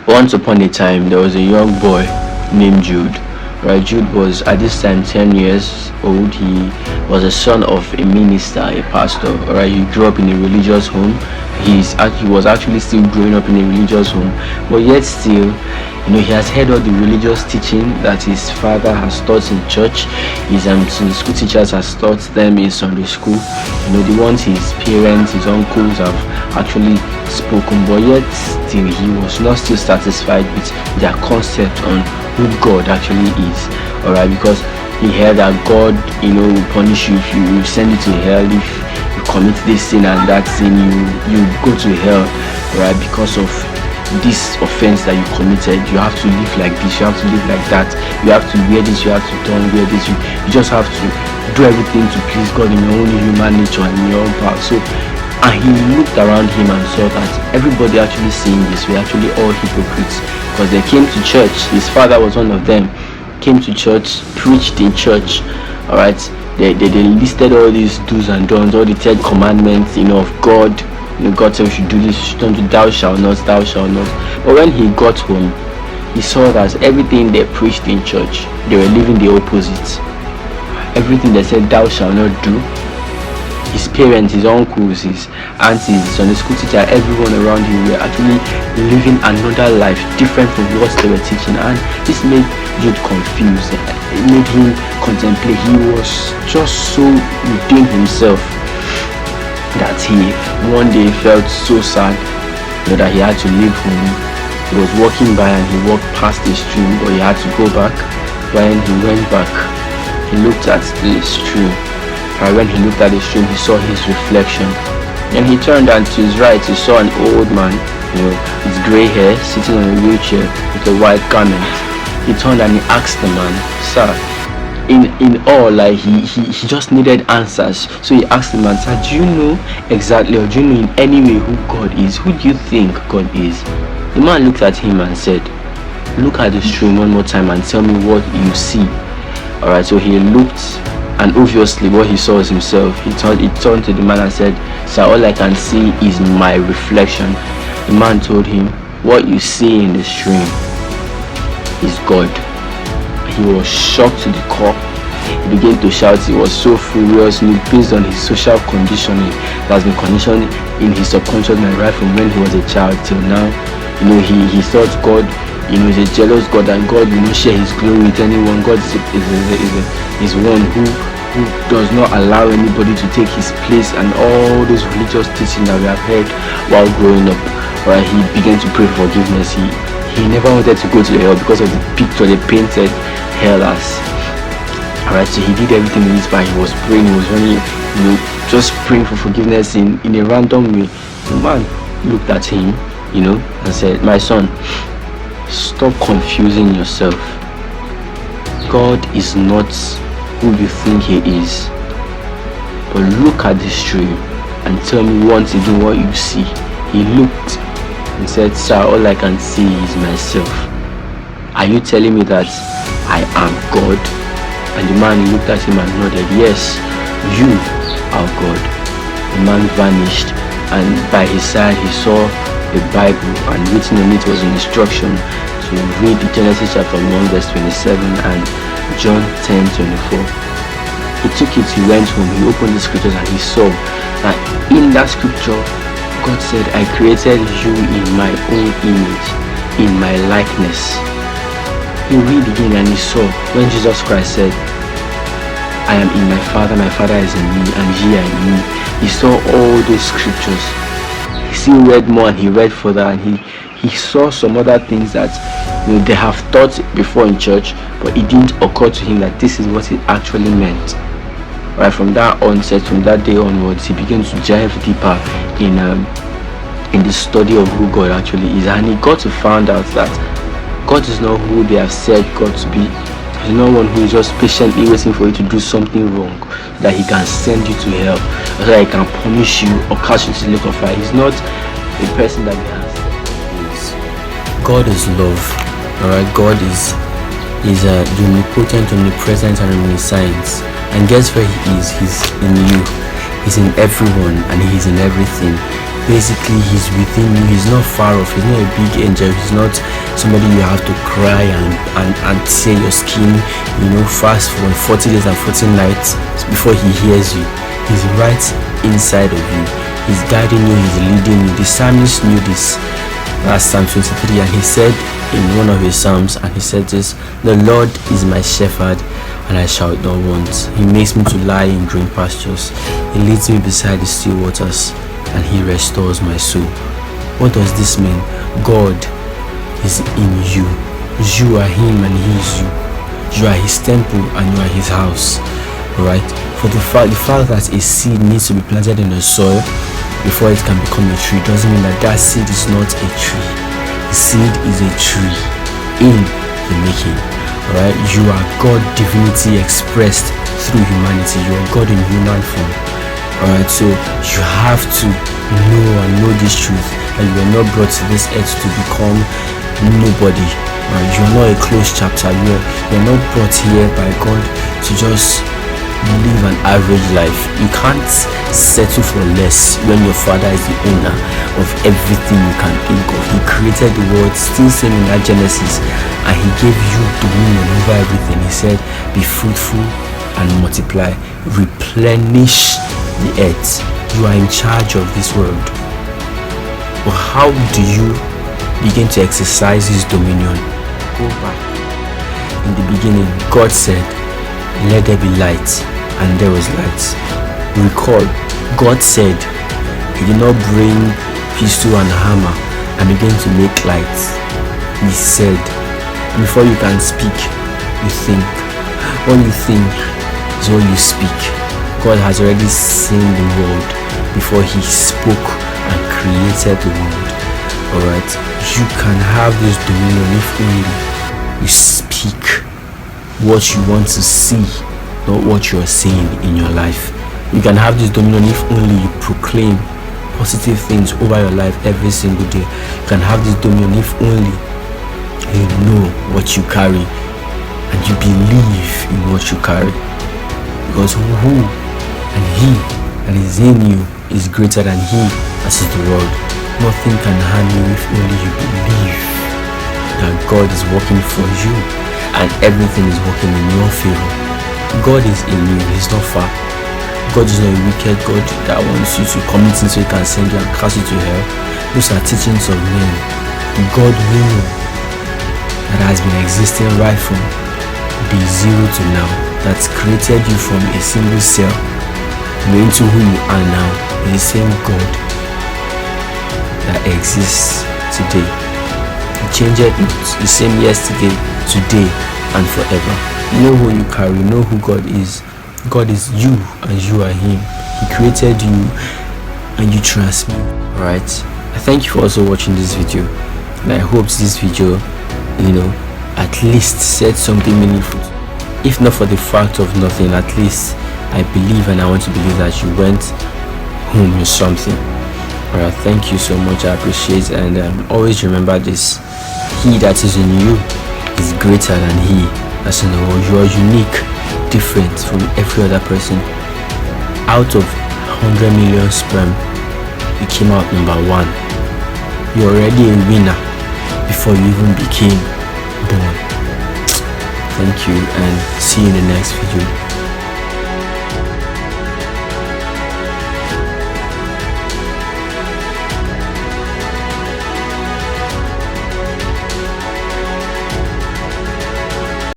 Once upon a time, there was a young boy named Jude. Right, Jude was at this time 10 years old. He was a son of a minister, a pastor. Right, he grew up in a religious home. He was actually still growing up in a religious home, but yet still, he has heard all the religious teaching that his father has taught in church. His Sunday school teachers has taught them in Sunday school. The ones his parents, his uncles have actually spoken, but yet still he was not still satisfied with their concept on who God actually is. Alright, because he heard that God, will punish you if you send you to hell. If you commit this sin and that sin, you go to hell, right? Because of this offense that you committed, you have to live like this, you have to live like that, you have to wear this, you have to don't wear this, you just have to do everything to please God in your own human nature and in your own power. So, and he looked around him and saw that everybody actually saying this were actually all hypocrites, because they came to church. His father was one of them. Came to church, preached in church. All right, they listed all these do's and don'ts, all the 10 commandments, of God. God said we should do this, don't do, thou shalt not, thou shalt not. But when he got home, he saw that everything they preached in church, they were living the opposite. Everything they said thou shalt not do, his parents, his uncles, his aunties, his Sunday school teacher, everyone around him were actually living another life different from what they were teaching, and this made Jude confused. It made him contemplate. He was just so within himself that he one day felt so sad that he had to leave home. He was walking by and he walked past the stream, but he had to go back. When he went back, he looked at the stream. When he looked at the stream, he saw his reflection. And he turned, and to his right, he saw an old man, with grey hair, sitting on a wheelchair with a white garment. He turned and he asked the man, "Sir," in all, like he just needed answers. So he asked the man, "Sir, do you know exactly, or do you know in any way who God is? Who do you think God is?" The man looked at him and said, "Look at the stream one more time and tell me what you see." Alright, so he looked, and obviously what he saw was himself. He turned to the man and said, "Sir, all I can see is my reflection." The man told him, "What you see in the stream is God." He was shocked to the core. He began to shout. He was so furious, based on his social conditioning that has been conditioned in his subconscious mind right from when he was a child till now. He thought God, is a jealous God, and God will not share his glory with anyone. God is one who does not allow anybody to take his place, and all those religious teachings that we have heard while growing up. Right, he began to pray for forgiveness. He never wanted to go to hell because of the picture they painted hell as. Alright, so he did everything in his power. He was praying, he was running, just praying for forgiveness in a random way. The man looked at him, and said, "My son, stop confusing yourself. God is not who you think he is. But look at the stream and tell me once again what you see." He looked and said, "Sir, all I can see is myself. Are you telling me that I am God?" And the man looked at him and nodded, "Yes, you are God." The man vanished, and by his side he saw a Bible, and written on it was an instruction to read Genesis chapter 1 verse 27 and John 10:24. He took it, he went home, he opened the scriptures, and he saw that in that scripture God said, "I created you in my own image, in my likeness." He read again and he saw when Jesus Christ said, "I am in my Father is in me, and ye are in me." He saw all those scriptures. He still read more, and he read further, and he saw some other things that they have taught before in church, but it didn't occur to him that this is what it actually meant. Right, from that day onwards, he began to dive deeper in the study of who God actually is, and he got to find out that God is not who they have said God to be. He's not one who is just patiently waiting for you to do something wrong so that he can send you to hell, or so that he can punish you or cast you to the lake of fire. He's not a person that we have. God is love. Alright, God is the omnipotent, omnipresent, and omniscient. And guess where he is? He's in you. He's in everyone, and he's in everything. Basically, he's within you. He's not far off. He's not a big angel. He's not somebody you have to cry and tear your skin, fast for 40 days and 40 nights before he hears you. He's right inside of you. He's guiding you. He's leading you. The psalmist knew this. That's Psalm 23, and he said in one of his psalms, and he said this: "The Lord is my shepherd, and I shall not want. He makes me to lie in green pastures. He leads me beside the still waters, and he restores my soul." What does this mean? God is in you. You are him and he is you. You are his temple and you are his house. Right? For the fact that a seed needs to be planted in the soil before it can become a tree doesn't mean that seed is not a tree. The seed is a tree in the making. Right? You are God divinity expressed through humanity. You are God in human form. Alright, so you have to know this truth, that you are not brought to this earth to become nobody. Right? You are not a closed chapter. You are not brought here by God to just live an average life. You can't settle for less when your Father is the owner of everything you can think of. He created the world, still saying in that Genesis, and he gave you dominion over everything. He said, "Be fruitful and multiply, replenish the earth." You are in charge of this world. But how do you begin to exercise his dominion? Go back. In the beginning, God said, "Let there be light," and there was light. Recall, God said, he did not bring pistol and hammer and begin to make light. He said, before you can speak, you think. What you think is what you speak. God has already seen the world before he spoke and created the world. Alright, you can have this dominion if only you speak what you want to see, not what you are seeing in your life. You can have this dominion if only you proclaim positive things over your life every single day. You can have this dominion if only you know what you carry and you believe in what you carry. Because who and he that is in you is greater than he that is the world. Nothing can harm you if only you believe that God is working for you and everything is working in your favor. God is in you. He's not far. God is not a wicked God that wants you to commit sin so he can send you and cast you to hell. Those are teachings of men. God will that has been existing right from day zero to now, that's created you from a single cell into who you are now, is the same God that exists today. He changed it, the same yesterday, today, and forever. Know who you carry, know who God is. God is you and you are him. He created you and you trust me. Alright, I thank you for also watching this video, and I hope this video at least said something meaningful. If not for the fact of nothing, at least I believe and I want to believe that you went home with something. Alright, thank you so much. I appreciate it, and always remember this: he that is in you is greater than he that's in the world. You are unique, different from every other person. Out of 100 million sperm, you came out number 1. You're already a winner before you even became born. Thank you, and see you in the next video.